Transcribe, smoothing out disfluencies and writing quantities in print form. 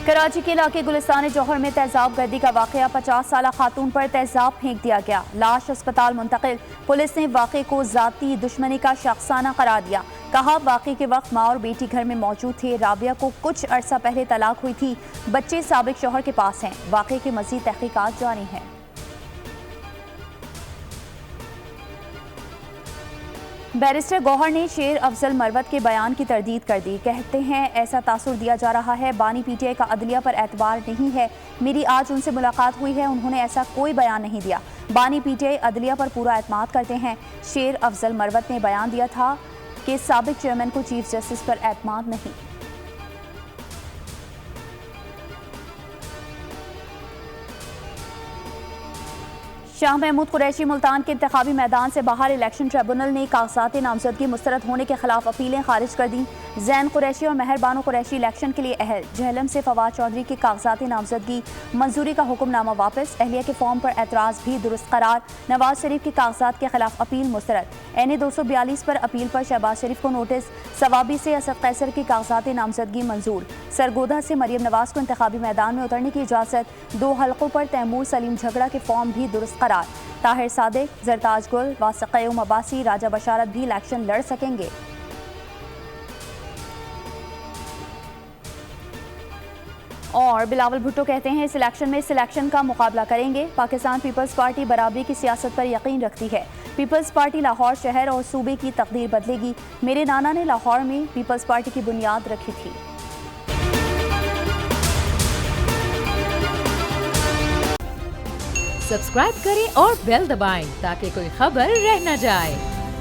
कराची के इलाके गुलिस्तान जौहर में तेजाब गर्दी का वाकया, 50 साल खातून पर तेजाब फेंक दिया गया, लाश अस्पताल मुंतकिल। पुलिस ने वाकये को जाती दुश्मनी का शख्साना करार दिया। कहा वाकये के वक्त माँ और बेटी घर में मौजूद थे। राबिया को कुछ अरसा पहले तलाक हुई थी। बच्चे साबिक शौहर के पास हैं। वाकये की मजीद तहकीकात जारी हैं। बैरिस्टर गौहर ने शेर अफजल मरवत के बयान की तरदीद कर दी। कहते हैं ऐसा तासुर दिया जा रहा है बानी पीटीआई का अदलिया पर एतबार नहीं है। मेरी आज उनसे मुलाकात हुई है, उन्होंने ऐसा कोई बयान नहीं दिया। बानी पीटीआई अदलिया पर पूरा एतमाद करते हैं। शेर अफजल मरवत ने बयान दिया था कि साबिक चेयरमैन को चीफ जस्टिस पर एतमाद नहीं। शाह महमूद कुरैशी मुल्तान के इंतखाबी मैदान से बाहर। इलेक्शन ट्रिब्यूनल ने कागजात नामजदगी मुस्तरद होने के खिलाफ अपीलें खारिज कर दी। जैन कुरैशी और मेहर बानो कुरैशी इलेक्शन के लिए अहल। जहलम से फवाद चौधरी के कागजात नामजदगी मंजूरी का हुक्मनामा वापस। अहलिया के फॉर्म पर एतराज़ भी दुरुस्त करार। नवाज शरीफ के कागजात के खिलाफ अपील मुस्तरद। NA 242 पर अपील पर शहबाज शरीफ को नोटिस। सवाबी से असद कैसर की कागजात नामजदगी मंजूर। सरगोदा से मरियम नवाज को इंतखाबी मैदान में उतरने की इजाज़त। 2 हल्कों पर तैमूर सलीम झगड़ा के फॉर्म भी दुरुस्त करार। ताहिर सादिक, जरताज गुल, वासक़ अब्बासी, राजा बशारत भी इलेक्शन लड़ सकेंगे। और बिलावल भुट्टो कहते हैं इस इलेक्शन में सिलेक्शन का मुकाबला करेंगे। पाकिस्तान पीपल्स पार्टी बराबरी की सियासत पर यकीन रखती है। पीपल्स पार्टी लाहौर शहर और सूबे की तकदीर बदलेगी। मेरे नाना ने लाहौर में पीपल्स पार्टी की बुनियाद रखी थी। सब्सक्राइब करें और बेल दबाएं ताकि कोई खबर रह न जाए।